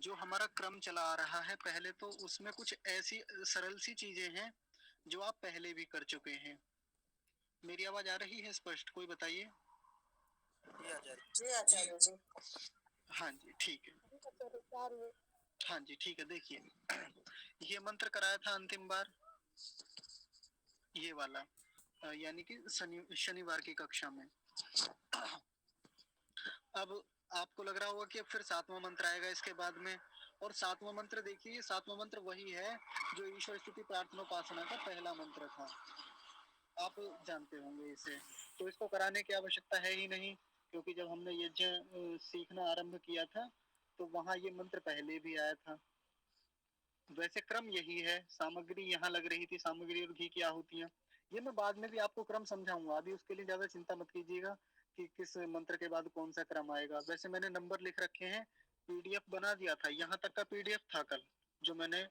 जो हमारा क्रम चला आ रहा है पहले तो उसमें कुछ ऐसी सरल सी चीजें हैं जो आप पहले भी कर चुके हैं। मेरी आवाज आ रही है स्पष्ट? कोई बताइए। जी आचार्य। जी आचार्य जी। हाँ जी ठीक है। हाँ जी ठीक है। देखिए ये मंत्र कराया था अंतिम बार, ये वाला, यानी कि शनिवार की कक्षा में। अब आपको लग रहा होगा कि अब फिर 7वां मंत्र आएगा इसके बाद में। और 7वां मंत्र देखिए, 7वां मंत्र वही है जो ईश्वर स्तुति प्रार्थना उपासना का पहला मंत्र था। आप जानते होंगे इसे। तो इसको कराने की आवश्यकता है ही नहीं, क्योंकि जब हमने यज्ञ सीखना आरंभ किया था तो वहां ये मंत्र पहले भी आया था। वैसे क्रम यही है, सामग्री यहाँ लग रही थी, सामग्री और घी की आहुतियां। ये मैं बाद में भी आपको क्रम समझाऊंगा, अभी उसके लिए ज्यादा चिंता मत कीजिएगा कि किस मंत्र के बाद कौन सा क्रम आएगा। वैसे मैंने नंबर लिख रखे हैं, पीडीएफ बना दिया था, यहाँ तक का पीडीएफ था कल जो मैंने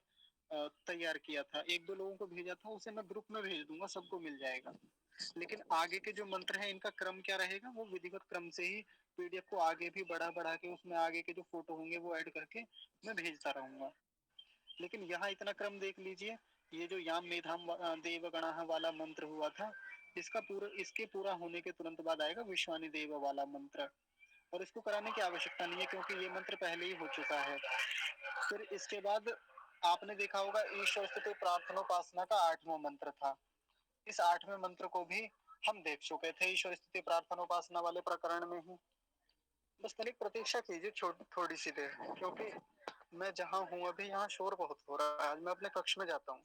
तैयार किया था। एक दो लोगों को भेजा था, उसे मैं ग्रुप में भेज दूंगा, सबको मिल जाएगा। लेकिन आगे के जो मंत्र हैं इनका क्रम क्या रहेगा, वो विधिवत क्रम से ही पीडीएफ को आगे भी बढ़ा बढ़ा के उसमें आगे के जो फोटो होंगे वो ऐड करके मैं भेजता रहूंगा। लेकिन यहाँ इतना क्रम देख लीजिए, ये जो याम मेधाम देव गणः वाला मंत्र हुआ था, इसके पूरा होने के तुरंत बाद आएगा विश्वानि देव वाला मंत्र। और इसको कराने की आवश्यकता नहीं है क्योंकि ये मंत्र पहले ही हो चुका है। फिर इसके बाद आपने देखा होगा ईश्वर स्तुति प्रार्थनोपासना का 8वां मंत्र था। इस 8वें मंत्र को भी हम देख चुके थे ईश्वर स्तुति प्रार्थनोपासना वाले प्रकरण में ही। बस तनिक प्रतीक्षा कीजिए थोड़ी सी देर, क्योंकि मैं जहाँ हूँ अभी यहाँ शोर बहुत हो रहा है। आज मैं अपने कक्ष में जाता हूँ।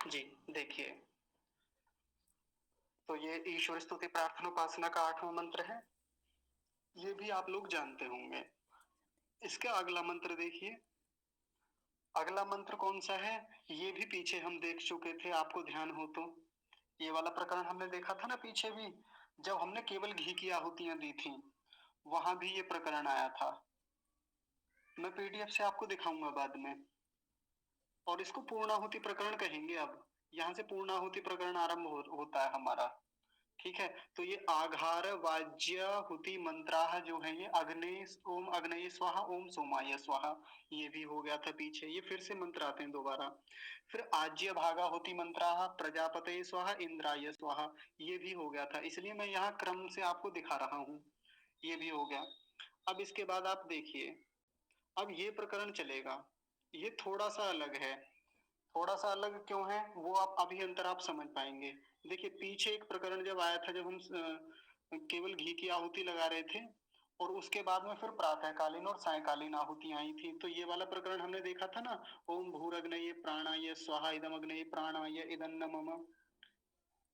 जी देखिए, तो ये ईश्वर स्तुति प्रार्थना उपासना का 8वां मंत्र है, ये भी आप लोग जानते होंगे। इसका अगला मंत्र देखिए, अगला मंत्र कौन सा है, ये भी पीछे हम देख चुके थे, आपको ध्यान हो तो। ये वाला प्रकरण हमने देखा था ना पीछे भी, जब हमने केवल घी की आहुतियां दी थी, वहां भी ये प्रकरण आया था। मैं पीडीएफ से आपको दिखाऊंगा बाद में। और इसको पूर्णाहुति प्रकरण कहेंगे। अब यहाँ से पूर्णाहुति प्रकरण आरंभ होता है हमारा। ठीक है, तो ये आघार वाज्य हुति मंत्राह जो है, ये अग्ने ओम अग्नये स्वाहा ओम सोमाय स्वाहा, ये भी हो गया था पीछे। ये फिर से मंत्र आते हैं दोबारा। फिर आज्य भागा होती मंत्राह प्रजापते स्वाहा इंद्राय स्वाहा, ये भी हो गया था, इसलिए मैं यहाँ क्रम से आपको दिखा रहा हूँ। ये भी हो गया। अब इसके बाद आप देखिए, अब ये प्रकरण चलेगा, ये थोड़ा सा अलग है। थोड़ा सा अलग क्यों है वो आप अभी अंतर आप समझ पाएंगे। देखिए पीछे एक प्रकरण जब आया था, जब हम केवल घी की आहुति लगा रहे थे, और उसके बाद में फिर प्रातःकालीन और सायकालीन आहुति आई थी, तो ये वाला प्रकरण हमने देखा था ना, ओम भूरग्नये प्राणाय स्वाहा इदम अग्नये प्राणाय इदन्न मम।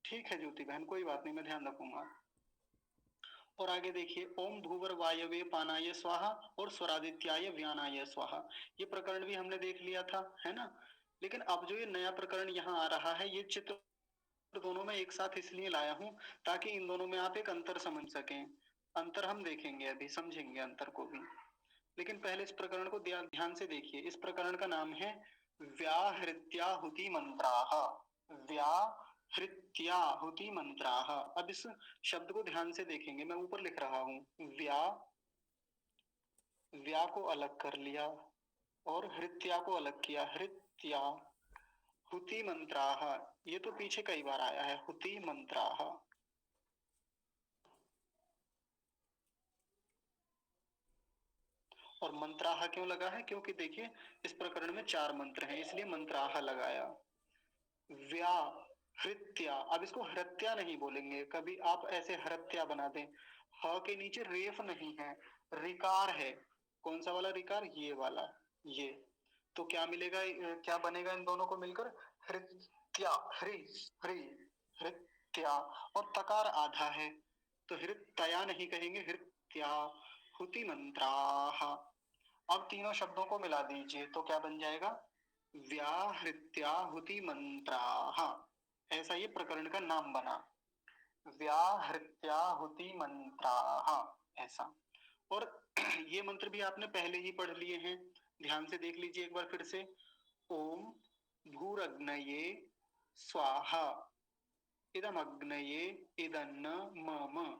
ठीक है ज्योति बहन, कोई बात नहीं, मैं ध्यान रखूंगा। और आगे देखिए, ओम भूवर वायवे पानाय स्वाहा और स्वरादित्याय व्यानाय स्वाहा, ये प्रकरण भी हमने देख लिया था, है ना। लेकिन अब जो ये नया प्रकरण यहाँ आ रहा है, ये चित्र दोनों में एक साथ इसलिए लाया हूं ताकि इन दोनों में आप एक अंतर समझ सकें। अंतर हम देखेंगे, अभी समझेंगे अंतर को भी। लेकिन पहले इस प्रकरण को ध्यान से देखिए। इस प्रकरण का नाम है व्याहृत्याहुति मंत्राः। व्याहृत्याहुति मंत्राः। अब इस शब्द को ध्यान से देखेंगे, मैं ऊपर लिख रहा हूं, व्या को अलग कर लिया और हृत्या को अलग किया, हृत्या हुति मंत्राः। ये तो पीछे कई बार आया है, हुति मंत्राः। और मंत्राह क्यों लगा है, क्योंकि देखिए इस प्रकरण में 4 मंत्र हैं, इसलिए मंत्राह लगाया। व्या हृत्या, अब इसको हृत्या नहीं बोलेंगे कभी, आप ऐसे हृत्या बना दें। ह के नीचे रेफ नहीं है, रिकार है। कौन सा वाला रिकार, ये वाला, ये। तो क्या मिलेगा, क्या बनेगा इन दोनों को मिलकर, हृत्या, हृ हृ हृत्या। और तकार आधा है, तो हृत्या नहीं कहेंगे, हृत्या हुति मंत्राः। अब तीनों शब्दों को मिला दीजिए तो क्या बन जाएगा? व्याहृत्याहुति मंत्राः, ऐसा ये प्रकरण का नाम बना, व्याहृत्याहुति मंत्राः, ऐसा। और ये मंत्र भी आपने पहले ही पढ़ लिए हैं, ध्यान से देख लीजिए एक बार फिर से। ओम भूरग्नये स्वाहा इदमग्नये इदन्न मम।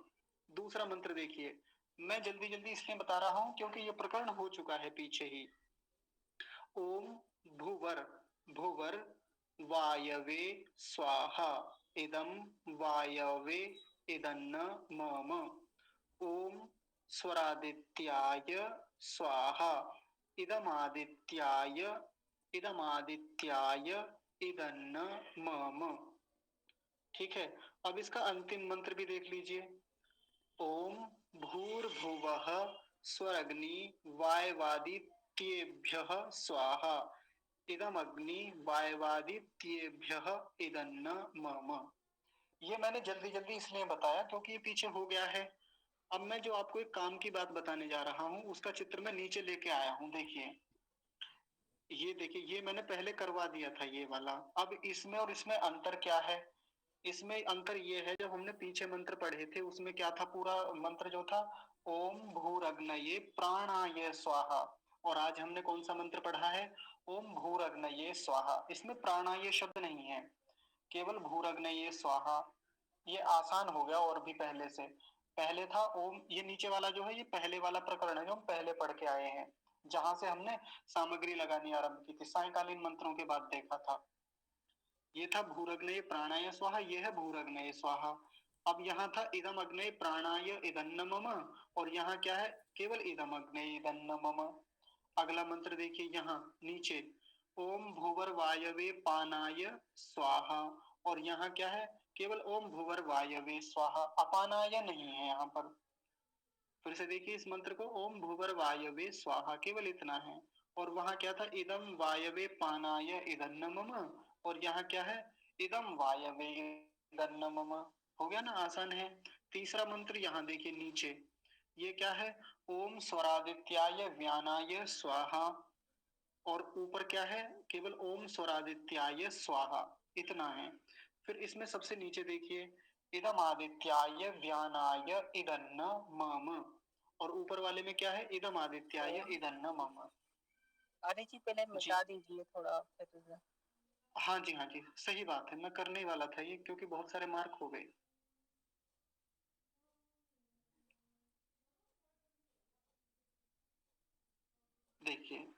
दूसरा मंत्र देखिए, मैं जल्दी जल्दी इसलिए बता रहा हूं क्योंकि ये प्रकरण हो चुका है पीछे ही। ओम भूवर भूवर वायवे स्वाहा इदम वायवे इदन्न मम। ओम स्वरादित्याय स्वाहा इदमादित्याय इदमादित्याय इदन्न मम। ठीक है, अब इसका अंतिम मंत्र भी देख लीजिए। ओम भूर्भुवः स्वरग्नि वायवादित्येभ्यः स्वाहा इदमग्नि वायवादित्येभ्यः इदन्न मम। ये मैंने जल्दी जल्दी इसलिए बताया क्योंकि ये पीछे हो गया है। अब मैं जो आपको एक काम की बात बताने जा रहा हूं उसका चित्र मैं नीचे लेके आया हूं, देखिए। ये देखिए, ये मैंने पहले करवा दिया था ये वाला। अब इसमें और इसमें अंतर क्या है? इसमें अंतर ये है, जब हमने पीछे मंत्र पढ़े थे उसमें क्या था, पूरा मंत्र जो था ओम भूरग्नये प्राणाय स्वाहा, और आज हमने कौन सा मंत्र पढ़ा है? ओम भूरग्नये स्वाहा। इसमें प्राणाय शब्द नहीं है, केवल भूरग्नये स्वाहा। ये आसान हो गया और भी पहले से। पहले था ओम, ये नीचे वाला जो है ये पहले वाला प्रकरण है जो हम पहले पढ़ के आए हैं, जहां से हमने सामग्री लगानी आरंभ की थी, सायकालीन मंत्रों के बाद देखा था। ये था भूरग्नये प्राणाय स्वाहा, ये है भूरग्नये स्वाहा। अब यहाँ था इदम अग्नये प्राणाय इदन्न मम, और यहाँ क्या है? केवल इदम अग्नये इदन्न मम। अगला मंत्र देखिए यहाँ नीचे, ओम भूवर वायवे पानाय स्वाहा, और यहाँ क्या है? केवल ओम भूवर वायवे स्वाहा, अपानाय नहीं है यहाँ पर। फिर से देखिए इस मंत्र को, ओम भूवर वायवे स्वाहा, केवल इतना है। और वहां क्या था? इदम वायवे पानाय इदन्न मम, और यहाँ क्या है? इदम वायवे इदन्न मम। हो गया ना, आसान है। तीसरा मंत्र यहाँ देखिए नीचे, ये क्या है? ओम स्वरादित्याय व्यानाय स्वाहा, और ऊपर क्या है? केवल ओम स्वरादित्याय स्वाहा, इतना है। फिर इसमें सबसे नीचे देखिए, इदम आदित्याय व्यानाय इदन्न मम, और ऊपर वाले में क्या है? इदम आदित्याय इदन्न मम। अरे जी पहले जी मिटा दीजिए थोड़ा फिर से। हाँ जी, हाँ जी, सही बात है, मैं करने ही वाला था ये, क्योंकि बहुत सारे मार्क हो गए। देखिए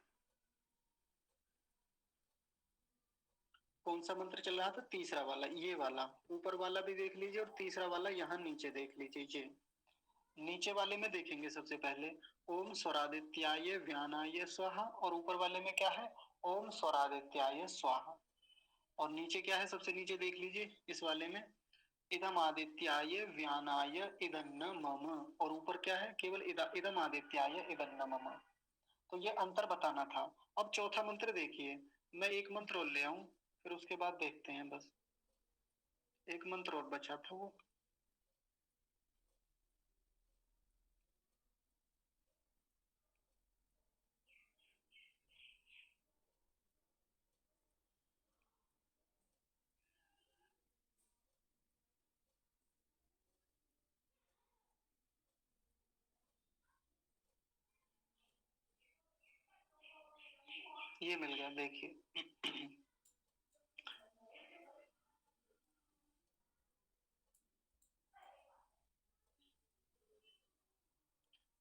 कौन सा मंत्र चल रहा था? तीसरा वाला, ये वाला। ऊपर वाला भी देख लीजिए और तीसरा वाला यहाँ नीचे देख लीजिए। ये नीचे वाले में देखेंगे सबसे पहले, ओम स्वरादित्याय व्यानाय स्वाहा, और ऊपर वाले में क्या है? ओम स्वरादित्याय स्वाहा। और नीचे क्या है? सबसे नीचे देख लीजिए इस वाले में, इदम आदित्याय व्यानाय इदन्न मम, और ऊपर क्या है? केवल इदम आदित्याय इदन्न मम। तो ये अंतर बताना था। अब चौथा मंत्र देखिए, मैं एक मंत्र और ले आऊं, फिर उसके बाद देखते हैं। बस एक मंत्र और बचा था वो। ये मिल गया, देखिए।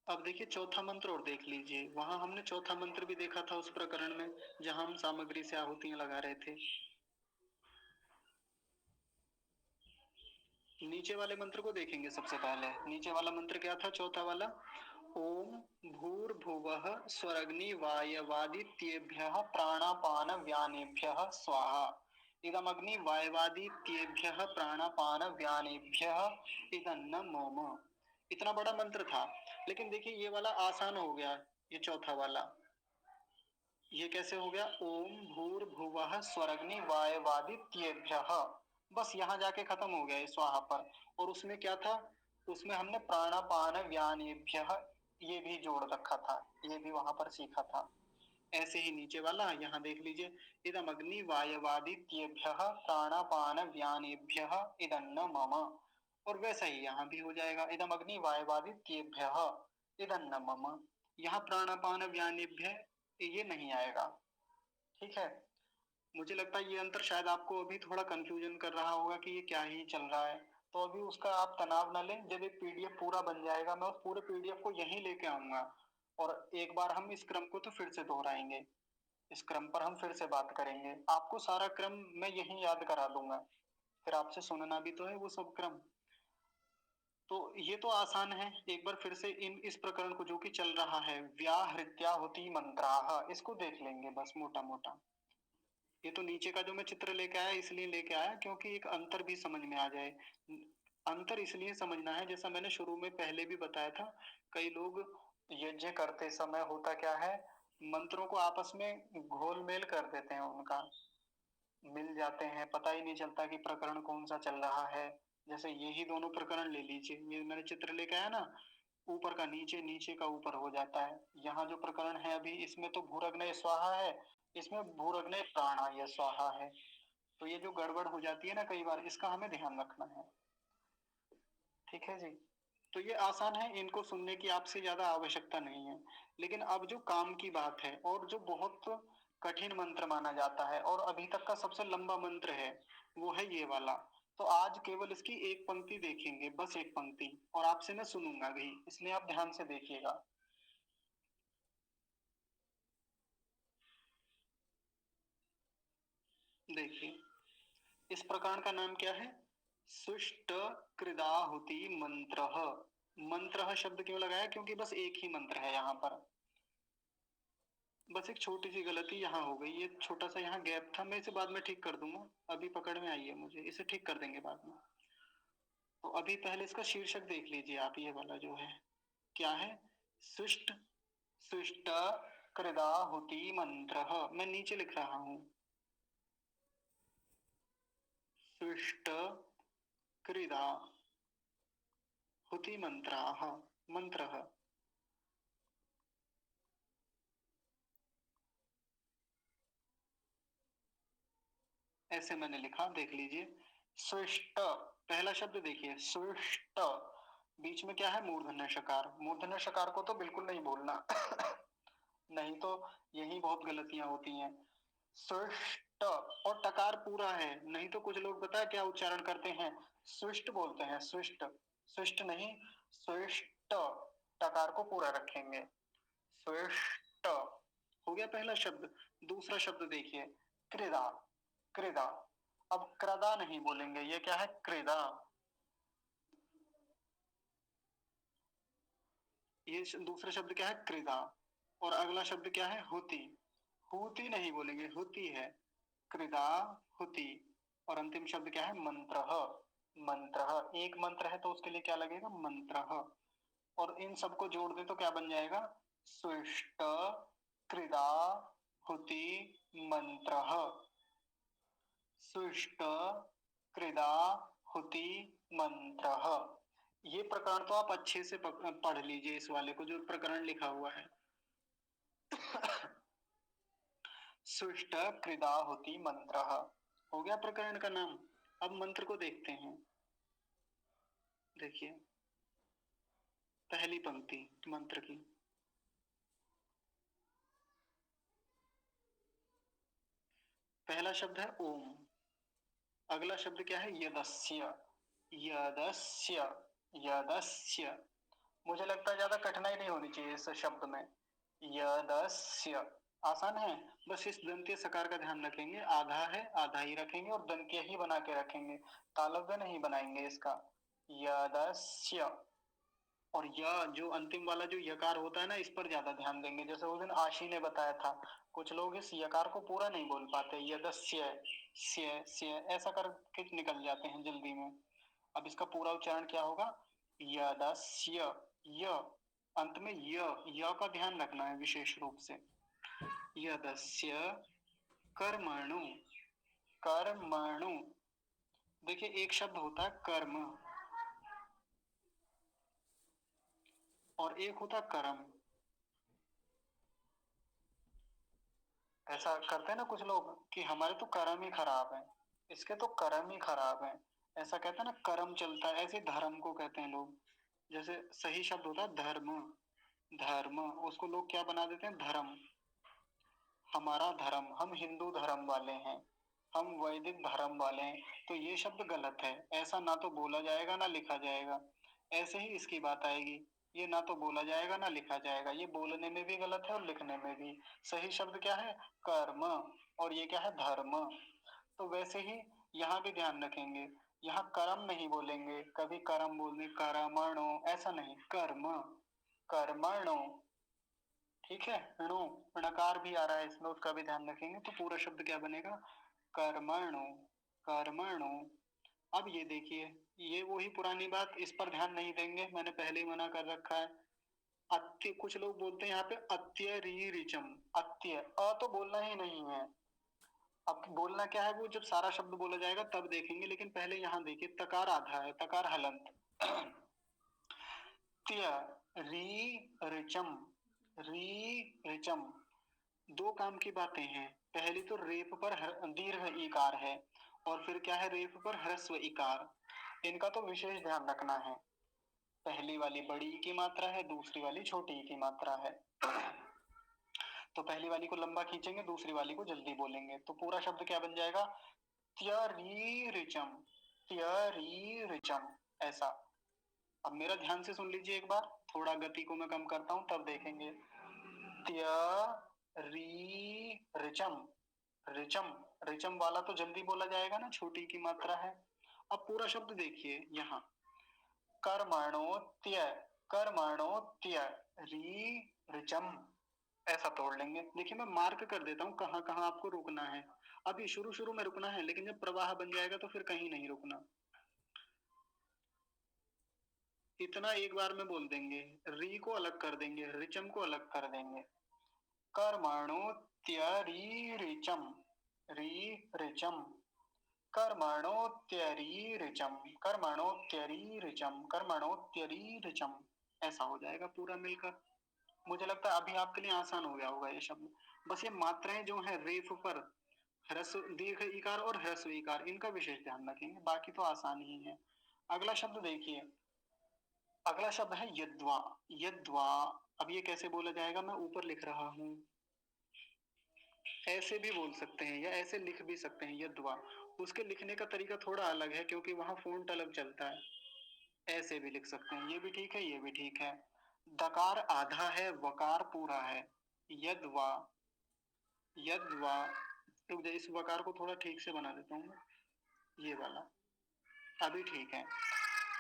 अब देखिए चौथा मंत्र और देख लीजिए, वहां हमने चौथा मंत्र भी देखा था उस प्रकरण में जहां हम सामग्री से आहुतियां लगा रहे थे। नीचे वाले मंत्र को देखेंगे सबसे पहले। नीचे वाला मंत्र क्या था? चौथा वाला, ओम भूर्भुवः स्वरग्नि वायवादित्येभ्यः प्राणापान व्यानेभ्यः स्वाहा इदमग्नि वायवादित्येभ्यः प्राणापान व्यानेभ्यः इदन्न मम। इतना बड़ा मंत्र था, लेकिन देखिए ये वाला आसान हो गया, ये चौथा वाला। ये कैसे हो गया? ओम भूर्भुवः स्वरग्नि वायवादित्येभ्यः, बस यहाँ जाके खत्म हो गया ये स्वाहा पर। और उसमें क्या था? उसमें हमने प्राणापान व्यानेभ्यः ये भी जोड़ रखा था, ये भी वहां पर सीखा था। ऐसे ही नीचे वाला यहाँ देख लीजिए, इदम अग्नि वायवादित्येभ्यः प्राणापान व्यानेभ्यः इदन्न मम। और वैसा ही यहाँ भी हो जाएगा, इदम अग्नि वायवादित्येभ्यः इदन्न मम। यहाँ प्राणापान व्यानेभ्य ये नहीं आएगा, ठीक है। मुझे लगता है ये अंतर शायद आपको अभी थोड़ा कंफ्यूजन कर रहा होगा कि ये क्या ही चल रहा है। तो अभी उसका आप तनाव न लें, जब एक पीडीएफ पूरा बन जाएगा मैं उस पूरे पीडीएफ को यहीं लेके आऊंगा और एक बार हम इस क्रम को तो फिर से दोहराएंगे, इस क्रम पर हम फिर से बात करेंगे। आपको सारा क्रम मैं यहीं याद करा दूंगा, फिर आपसे सुनना भी तो है वो सब क्रम। तो ये तो आसान है, एक बार फिर से इस प्रकरण को जो कि चल रहा है व्याहृत्याहुति मंत्राः, इसको देख लेंगे बस मोटा मोटा। ये तो नीचे का जो मैं चित्र लेके आया इसलिए लेके आया क्योंकि एक अंतर भी समझ में आ जाए। अंतर इसलिए समझना है, जैसा मैंने शुरू में पहले भी बताया था, कई लोग यज्ञ करते समय होता क्या है, मंत्रों को आपस में घोल मेल कर देते हैं, उनका मिल जाते हैं, पता ही नहीं चलता कि प्रकरण कौन सा चल रहा है। जैसे यही दोनों प्रकरण ले लीजिए, ये मैंने चित्र लेके आया ना, ऊपर का नीचे, नीचे का ऊपर हो जाता है। यहाँ जो प्रकरण है अभी, इसमें तो भूरग्नय स्वाहा है, इसमें भूरग्नय प्राणाय स्वाहा है। तो ये जो गड़बड़ हो जाती है ना कई बार, इसका हमें ध्यान रखना है, ठीक है जी। तो ये आसान है, इनको सुनने की आपसे ज्यादा आवश्यकता नहीं है। लेकिन अब जो काम की बात है और जो बहुत कठिन मंत्र माना जाता है और अभी तक का सबसे लंबा मंत्र है, वो है ये वाला। तो आज केवल इसकी एक पंक्ति देखेंगे, बस एक पंक्ति, और आपसे मैं सुनूंगा भी, इसलिए आप ध्यान से देखिएगा। देखिए, इस प्रकरण का नाम क्या है? सुष्ट कृदाहुति मंत्र। मंत्र शब्द क्यों लगाया? क्योंकि बस एक ही मंत्र है यहाँ पर। बस एक छोटी सी गलती यहाँ हो गई, ये छोटा सा यहाँ गैप था, मैं इसे बाद में ठीक कर दूंगा, अभी पकड़ में आई है मुझे, इसे ठीक कर देंगे बाद में। तो अभी पहले इसका शीर्षक देख लीजिए आप, ये वाला जो है क्या है? सुष्ट सुष्ट कृदाहुति मंत्र। मैं नीचे लिख रहा हूं, सुष्ट कृदा हुति मंत्राः, मंत्रः। ऐसे मैंने लिखा, देख लीजिए। स्विष्ट, पहला शब्द देखिए, स्विष्ट, बीच में क्या है? मूर्धन्य शकार। मूर्धन्य शकार को तो बिल्कुल नहीं भूलना नहीं तो यही बहुत गलतियां होती हैं। स्विष्ट, और टकार पूरा है, नहीं तो कुछ लोग पता है क्या उच्चारण करते हैं, स्विष्ट बोलते हैं, स्विष्ट, स्विष्ट नहीं, स्विष्ट, टकार को पूरा रखेंगे, स्विष्ट। हो गया पहला शब्द। दूसरा शब्द देखिए, कृदा, कृदा। अब क्रदा नहीं बोलेंगे, ये क्या है? कृदा। ये दूसरा शब्द क्या है? कृदा। और अगला शब्द क्या है? हुति। हुति नहीं बोलेंगे, हुति है, कृदा हुति। और अंतिम शब्द क्या है? मंत्र। मंत्र, एक मंत्र है तो उसके लिए क्या लगेगा? मंत्र। और इन सबको जोड़ दे तो क्या बन जाएगा? सुष्ट कृदा हुति मंत्र। सुष्ट कृदा हुति मंत्र। ये प्रकरण तो आप अच्छे से पढ़ लीजिए, इस वाले को जो प्रकरण लिखा हुआ है सुष्ट कृदा होती मंत्र। हो गया प्रकरण का नाम। अब मंत्र को देखते हैं, देखिए पहली पंक्ति मंत्र की, पहला शब्द है ओम, अगला शब्द क्या है? यदस्य, यदस्य, यदस्य। मुझे लगता है ज्यादा कठिनाई नहीं होनी चाहिए इस शब्द में, यदस्य, आसान है। बस इस दंत्य सकार का ध्यान रखेंगे, आधा है आधा ही रखेंगे और दंत्य ही बना के रखेंगे, तालव्य नहीं बनाएंगे इसका, यदस्य। और यह जो अंतिम वाला जो यकार होता है ना, इस पर ज्यादा ध्यान देंगे। जैसे उस दिन आशी ने बताया था, कुछ लोग इस यकार को पूरा नहीं बोल पाते, यदस्य स्य स्य ऐसा करके निकल जाते हैं जल्दी में। अब इसका पूरा उच्चारण क्या होगा? यदस्य, य, अंत में य का ध्यान रखना है विशेष रूप से। यदस्य कर्मणु, कर्मणु। देखिए एक शब्द होता है कर्म, और एक होता कर्म। ऐसा करते हैं ना कुछ लोग कि हमारे तो कर्म ही खराब है, इसके तो कर्म ही खराब है, ऐसा कहते हैं ना, कर्म चलता है, ऐसे धर्म को कहते हैं लोग। जैसे सही शब्द होता है धर्म, धर्म उसको लोग क्या बना देते हैं, धर्म। हमारा धर्म, हम हिंदू धर्म वाले हैं, हम वैदिक धर्म वाले हैं, तो ये शब्द गलत है, ऐसा ना तो बोला जाएगा ना लिखा जाएगा। ऐसे ही इसकी बात आएगी, ये ना तो बोला जाएगा ना लिखा जाएगा, ये बोलने में भी गलत है और लिखने में भी। सही शब्द क्या है, कर्म, और ये क्या है, धर्म। तो वैसे ही यहाँ भी ध्यान रखेंगे, यहाँ कर्म नहीं बोलेंगे, कभी कर्म बोलने कर्मणो ऐसा नहीं, कर्म, कर्मणो। ठीक है, णो, णकार भी आ रहा है इसमें, उसका भी ध्यान रखेंगे, तो पूरा शब्द क्या बनेगा, कर्मणो, कर्मणो। अब ये देखिए, ये वही पुरानी बात, इस पर ध्यान नहीं देंगे, मैंने पहले ही मना कर रखा है। अत्य, कुछ लोग बोलते हैं यहाँ पे अत्यरीरिचम, अत्य, अ तो बोलना ही नहीं है। अब बोलना क्या है, वो जब सारा शब्द बोला जाएगा तब देखेंगे, लेकिन पहले यहाँ देखिए, तकार आधा है, तकार हलंत। त्य, री रिचम, री रिचम, दो काम की बातें हैं। पहली तो रेप पर दीर्घ इकार है, और फिर क्या है, रेप पर ह्रस्व इकार। इनका तो विशेष ध्यान रखना है। पहली वाली बड़ी की मात्रा है, दूसरी वाली छोटी की मात्रा है। तो पहली वाली को लंबा खींचेंगे, दूसरी वाली को जल्दी बोलेंगे, तो पूरा शब्द क्या बन जाएगा, त्यरीरिचम, त्यरीरिचम, ऐसा। अब मेरा ध्यान से सुन लीजिए एक बार, थोड़ा गति को मैं कम करता हूं तब देखेंगे। री रिचम, रिचम, रिचम वाला तो जल्दी बोला जाएगा ना, छोटी की मात्रा है। अब पूरा शब्द देखिए यहाँ, कर्मणोत्य, कर्मणोत्य, री रिचम, ऐसा तोड़ लेंगे। देखिए मैं मार्क कर देता हूँ कहाँ कहाँ आपको रुकना है। अभी शुरू शुरू में रुकना है, लेकिन जब प्रवाह बन जाएगा तो फिर कहीं नहीं रुकना। इतना एक बार में बोल देंगे, री को अलग कर देंगे, रिचम को अलग कर देंगे। कर्मणोत्यरीरिचम, री रिचम, कर्मणोत्यरीरिचम, कर्मणोत्यरीरिचम, कर्मणोत्यरीरिचम, ऐसा हो जाएगा पूरा मिलकर। मुझे लगता है अभी आपके लिए आसान हो गया होगा ये शब्द। बस ये मात्राएं जो है रेफ पर ह्रस्व दीर्घ इकार और ह्रस्व इकार, इनका विशेष ध्यान रखेंगे, बाकी तो आसान ही है। अगला शब्द देखिए, अगला शब्द है यद्वा, यद्वा। अब ये कैसे बोला जाएगा, मैं ऊपर लिख रहा हूं, ऐसे भी बोल सकते हैं या ऐसे लिख भी सकते हैं, यद्वा। उसके लिखने का तरीका थोड़ा अलग है, क्योंकि वहां फोंट अलग चलता है। ऐसे भी लिख सकते हैं, ये भी ठीक है, ये भी ठीक है। दकार आधा है, वकार पूरा है, यद्वा, यद्वा। रुक जाइए, इस वकार को थोड़ा ठीक से बना देता हूँ, ये वाला, अभी ठीक है।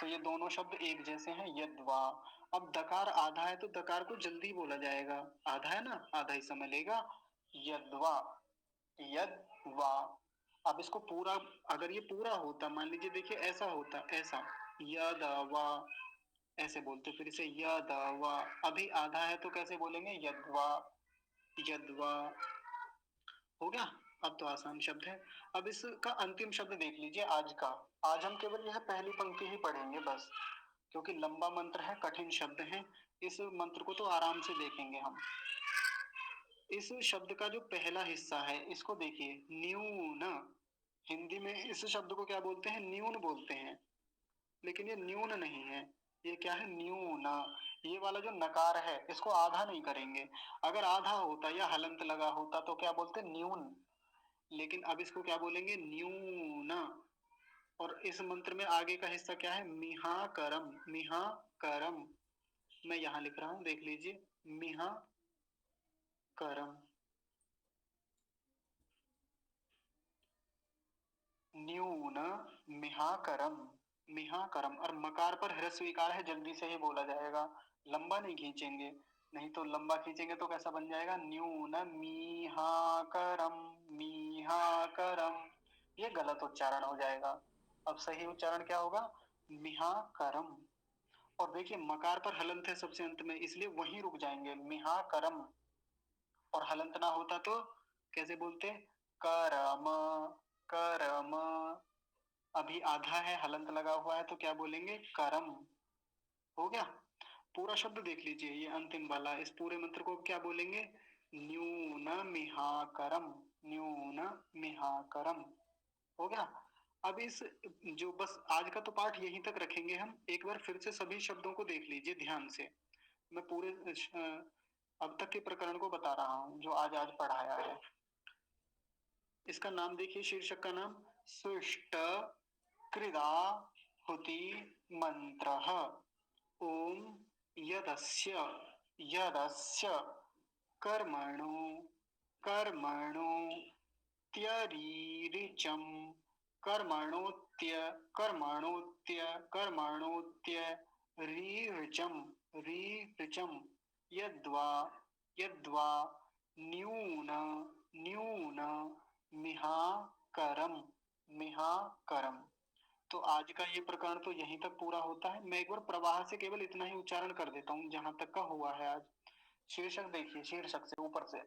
तो ये दोनों शब्द एक जैसे हैं, यद्वा। अब दकार आधा है तो दकार को जल्दी बोला जाएगा, आधा है ना, आधा ही समय लेगा, यद्वा, यद्वा। अब इसको पूरा, अगर ये पूरा होता, मान लीजिए देखिए ऐसा होता, ऐसा, यदवा, ऐसे बोलते, फिर इसे यदवा। अभी आधा है तो कैसे बोलेंगे, यद्वा, यद्वा। हो गया। अब तो आसान शब्द है। अब इसका अंतिम शब्द देख लीजिए आज का। आज हम केवल यह पहली पंक्ति ही पढ़ेंगे बस, क्योंकि लंबा मंत्र है, कठिन शब्द है। इस मंत्र को तो आराम से देखेंगे हम। इस शब्द का जो पहला हिस्सा है, इसको देखिए, न्यून। हिंदी में इस शब्द को क्या बोलते हैं, न्यून बोलते हैं, लेकिन ये न्यून नहीं है, ये क्या है, न्यून। ये वाला जो नकार है, इसको आधा नहीं करेंगे। अगर आधा होता या हलंत लगा होता तो क्या बोलते, न्यून। लेकिन अब इसको क्या बोलेंगे, न्यून। और इस मंत्र में आगे का हिस्सा क्या है, मिहा करम, मिहा करम। मैं यहां लिख रहा हूं, देख लीजिए, मिहा करम, न्यून, मिहाकरम, मिहाकरम। और मकार पर ह्रस्व इकार है, जल्दी से ही बोला जाएगा, लंबा नहीं खींचेंगे, नहीं तो लंबा खींचेंगे तो कैसा बन जाएगा, न्यून मीहाकरम, मीहाकरम। ये गलत उच्चारण हो जाएगा। अब सही उच्चारण क्या होगा, मिहाकरम। और देखिए मकार पर हलंत है सबसे अंत में, इसलिए वहीं रुक जाएंगे, मिहाकरम। और हलंत ना होता तो कैसे बोलते, करम, करम। अभी आधा है, हलंत लगा हुआ है, तो क्या बोलेंगे, करम। हो गया। पूरा शब्द देख लीजिए, ये अंतिम वाला, इस पूरे मंत्र को क्या बोलेंगे? न्यूनमिहाकरम, न्यूनमिहाकरम। हो गया। अब इस जो बस आज का तो पाठ यहीं तक रखेंगे हम। एक बार फिर से सभी शब्दों को देख लीजिए ध्यान से। मैं पूरे अब तक के प्रकरण को बता रहा हूं जो आज आज पढ़ाया है। इसका नाम देखिए, शीर्षक का नाम सुष्ट कृदा हुति मंत्रः। ओम यदस्य यदस्य कर्मणो कर्मणो त्यरीरिचं कर्मणोत्य कर्मणोत्य कर्मणोत्य रीरिचं रीरिचं यद्वा यद्वा न्यून न्यून मिहाकरम मिहाकरम। तो आज का ये प्रकरण तो यहीं तक पूरा होता है। मैं एक बार प्रवाह से केवल इतना ही उच्चारण कर देता हूँ जहां तक का हुआ है आज। शीर्षक देखिए, शीर्षक से ऊपर से